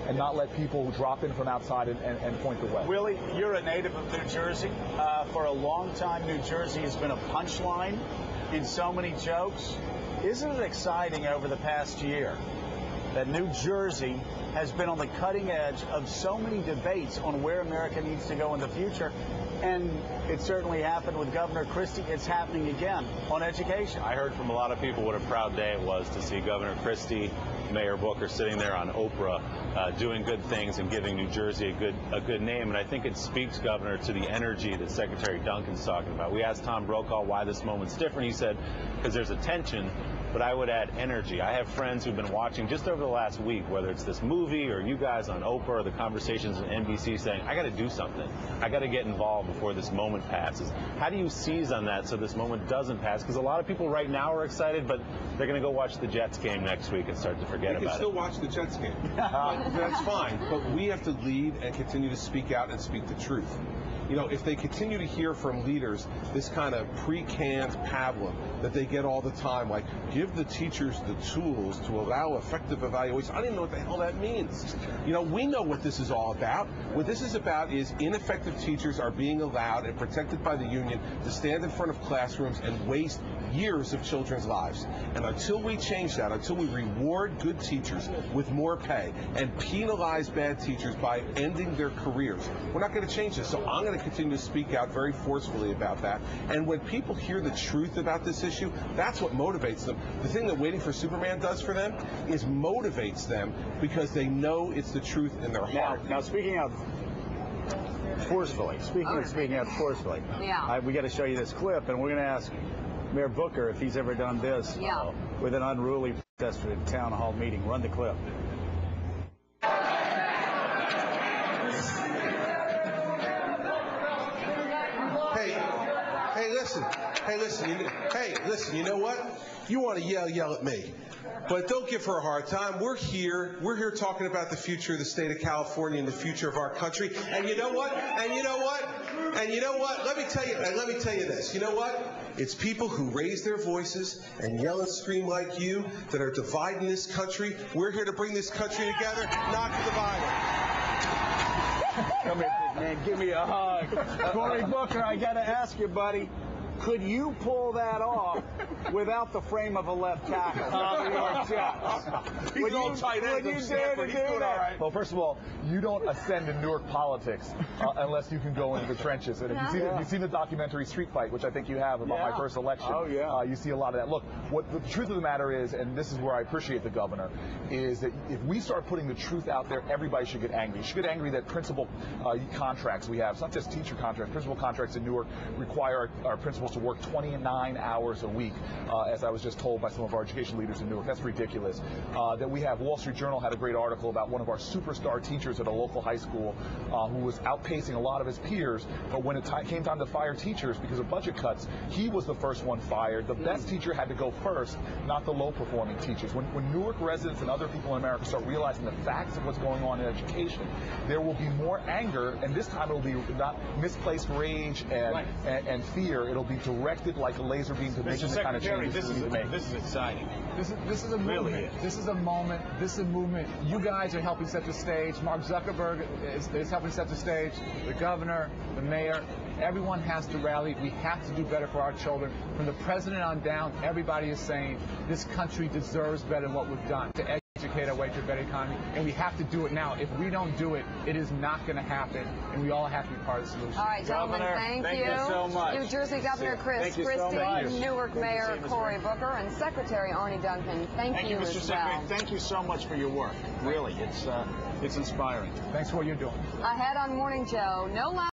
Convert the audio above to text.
and not let people who drop in from outside and point the way. Willie, you're a native of New Jersey. For a long time, New Jersey has been a punchline in so many jokes. Isn't it exciting over the past year that New Jersey has been on the cutting edge of so many debates on where America needs to go in the future? And it certainly happened with Governor Christie. It's happening again on education. I heard from a lot of people what a proud day it was to see Governor Christie, Mayor Booker sitting there on Oprah doing good things and giving New Jersey a good name. And I think it speaks, Governor, to the energy that Secretary Duncan's talking about. We asked Tom Brokaw why this moment's different. He said, because there's a tension, but I would add energy. I have friends who've been watching just over the last week, whether it's this movie or you guys on Oprah or the conversations on NBC, saying, I got to do something. I got to get involved before this moment passes. How do you seize on that so this moment doesn't pass? Because a lot of people right now are excited, but they're going to go watch the Jets game next week and start to forget about it. They can still watch the Jets game. That's fine. But we have to lead and continue to speak out and speak the truth. You know, if they continue to hear from leaders this kind of pre-canned pablum that they get all the time, like give the teachers the tools to allow effective evaluation. I don't even know what the hell that means. You know, we know what this is all about. What this is about is ineffective teachers are being allowed and protected by the union to stand in front of classrooms and waste years of children's lives. And until we change that, until we reward good teachers with more pay and penalize bad teachers by ending their careers, we're not going to change this. So I'm going to continue to speak out very forcefully about that. And when people hear the truth about this issue, that's what motivates them. The thing that Waiting for Superman does for them is motivates them because they know it's the truth in their heart. Now speaking of forcefully, speaking of forcefully, we got to show you this clip, and we're going to ask Mayor Booker if he's ever done this with an unruly protester at a town hall meeting. Run the clip. Hey, listen, you know what? You want to yell at me. But don't give her a hard time. We're here talking about the future of the state of California and the future of our country. And you know what? Let me tell you this. You know what? It's people who raise their voices and yell and scream like you that are dividing this country. We're here to bring this country together, not to divide it. Come here, big man. Give me a hug. Cory Booker, I got to ask you, buddy. Could you pull that off without the frame of a left tackle? He's all tight end. Would you dare to do that? Well, first of all, you don't ascend in Newark politics unless you can go into the trenches. And if you've seen the documentary Street Fight, which I think you have about my first election, you see a lot of that. Look, what the truth of the matter is, and this is where I appreciate the governor, is that if we start putting the truth out there, everybody should get angry. You should get angry that principal contracts we have, it's not just teacher contracts, principal contracts in Newark require our principals to work 29 hours a week, as I was just told by some of our education leaders in Newark. That's ridiculous. That we have, Wall Street Journal had a great article about one of our superstar teachers at a local high school who was outpacing a lot of his peers, but when it came time to fire teachers because of budget cuts, he was the first one fired. The best teacher had to go first, not the low-performing teachers. When Newark residents and other people in America start realizing the facts of what's going on in education, there will be more anger, and this time it will be not misplaced rage and fear. It'll be directed like a laser beam to make the kind of changes we need to make. This is exciting. This is a movement. This is a moment. This is a movement. You guys are helping set the stage. Mark Zuckerberg is helping set the stage. The governor, the mayor, everyone has to rally. We have to do better for our children. From the president on down, everybody is saying this country deserves better than what we've done to educate our way to a better economy, and we have to do it now. If we don't do it, it is not going to happen, and we all have to be part of the solution. All right, gentlemen, thank you so much. New Jersey Governor Christie, Newark Mayor Cory Booker, and Secretary Arne Duncan. Thank you Mr. as Secretary. well. Thank you so much for your work. Really, it's inspiring. Thanks for what you're doing. Ahead on Morning Joe, no